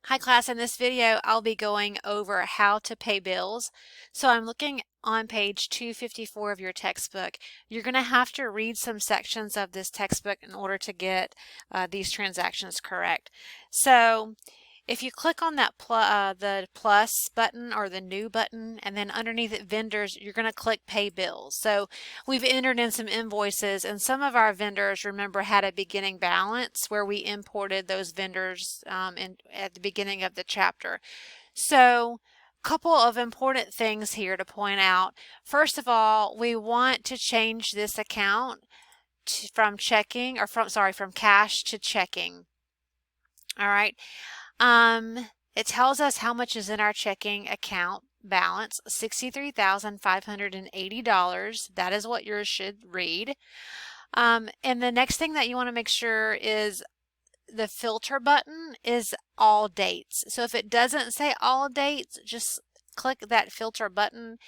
Hi class, in this video I'll be going over how to pay bills. So I'm looking on page 254 of your textbook. You're going to have to read some sections of this textbook in order to get these transactions correct. So if you click on that the plus button or the new button, and then underneath it vendors, you're going to click pay bills. So we've entered in some invoices, and some of our vendors, remember, had a beginning balance where we imported those vendors at the beginning of the chapter. So couple of important things here to point out. First of all, we want to change this account from checking, or from cash to checking. All right. It tells us how much is in our checking account balance, $63,580. That is what yours should read. And the next thing that you want to make sure is the filter button is all dates. So if it doesn't say all dates, just click that filter button,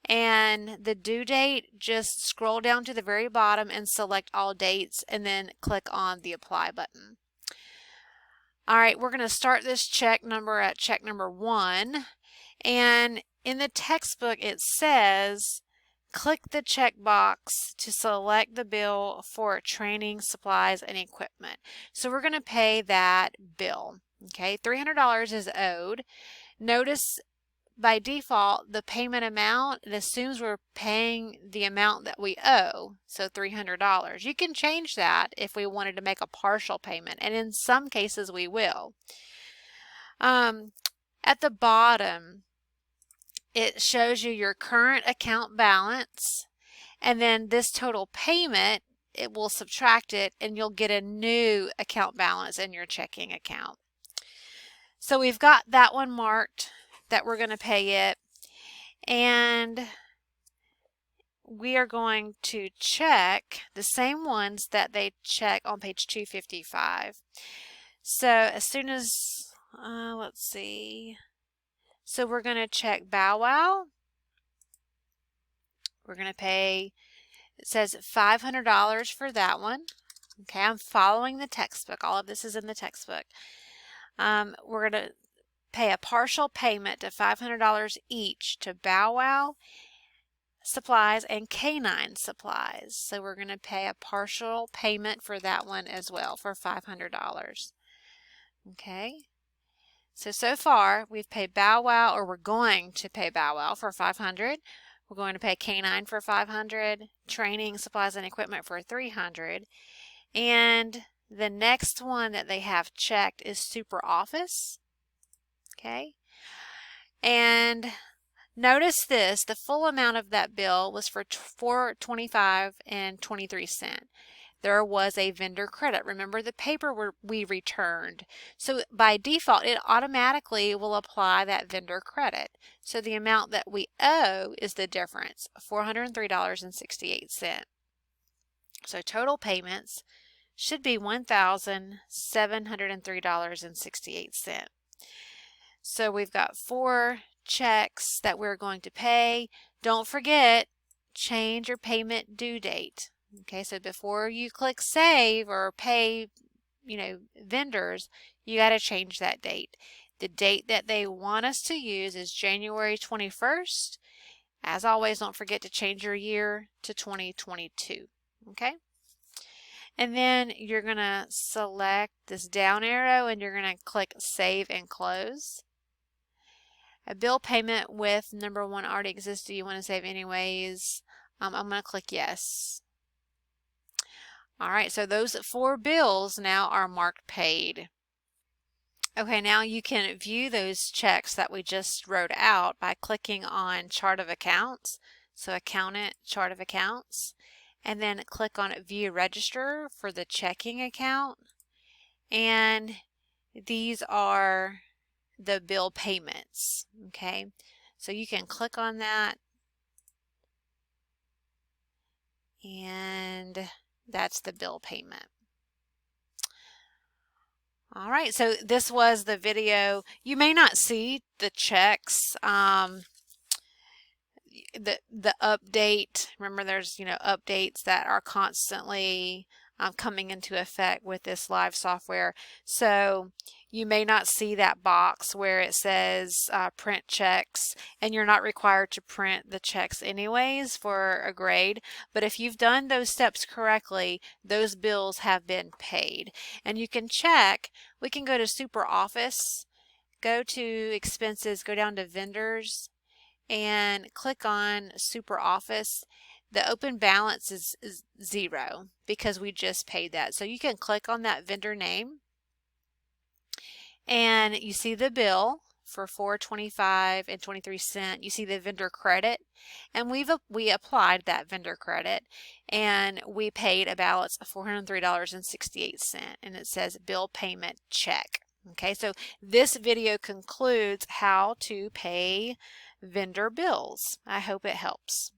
and the due date, just scroll down to the very bottom and select all dates, and then click on the apply button. All right, we're going to start this check number at check number 1. And in the textbook it says, click the checkbox to select the bill for training, supplies, and equipment. So we're going to pay that bill. Okay, $300 is owed. Notice by default, the payment amount, it assumes we're paying the amount that we owe, so $300. You can change that if we wanted to make a partial payment, and in some cases we will. At the bottom, it shows you your current account balance, and then this total payment, it will subtract it, and you'll get a new account balance in your checking account. So we've got that one marked that we're going to pay it, and we are going to check the same ones that they check on page 255. So as soon as, let's see, so we're going to check Bow Wow. We're going to pay, it says $500 for that one. Okay, I'm following the textbook. All of this is in the textbook. We're going to pay a partial payment to $500 each to Bow Wow Supplies and Canine Supplies. So we're going to pay a partial payment for that one as well for $500. Okay. So far we've paid Bow Wow, or we're going to pay Bow Wow for $500. We're going to pay Canine for $500, training, supplies, and equipment for $300. And the next one that they have checked is Super Office. Okay. And notice this, the full amount of that bill was for $4.25.23. There was a vendor credit. Remember the paper we returned. So by default, it automatically will apply that vendor credit. So the amount that we owe is the difference, $403.68. So total payments should be $1,703.68. So we've got 4 checks that we're going to pay. Don't forget, change your payment due date. Okay, so before you click save or pay, vendors, you got to change that date. The date that they want us to use is January 21st. As always, don't forget to change your year to 2022. Okay? And then you're going to select this down arrow and you're going to click Save and Close. A bill payment with number 1 already exists. Do you want to save anyways? I'm going to click Yes. All right, so those 4 bills now are marked paid. Okay, now you can view those checks that we just wrote out by clicking on Chart of Accounts. So Accountant, Chart of Accounts, and then click on View Register for the checking account. And these are the bill payments. Okay, so you can click on that, and that's the bill payment. All right, so this was the video. You may not see the checks, the update. Remember, there's updates that are constantly coming into effect with this live software. So you may not see that box where it says print checks, and you're not required to print the checks anyways for a grade. But if you've done those steps correctly, those bills have been paid. And you can check, we can go to SuperOffice, go to expenses, go down to vendors, and click on SuperOffice. The open balance is 0 because we just paid that. So you can click on that vendor name and you see the bill for $4.25 and 23 cents. You see the vendor credit, and we applied that vendor credit, and we paid a balance of $403.68, and it says bill payment check. Okay, so this video concludes how to pay vendor bills. I hope it helps.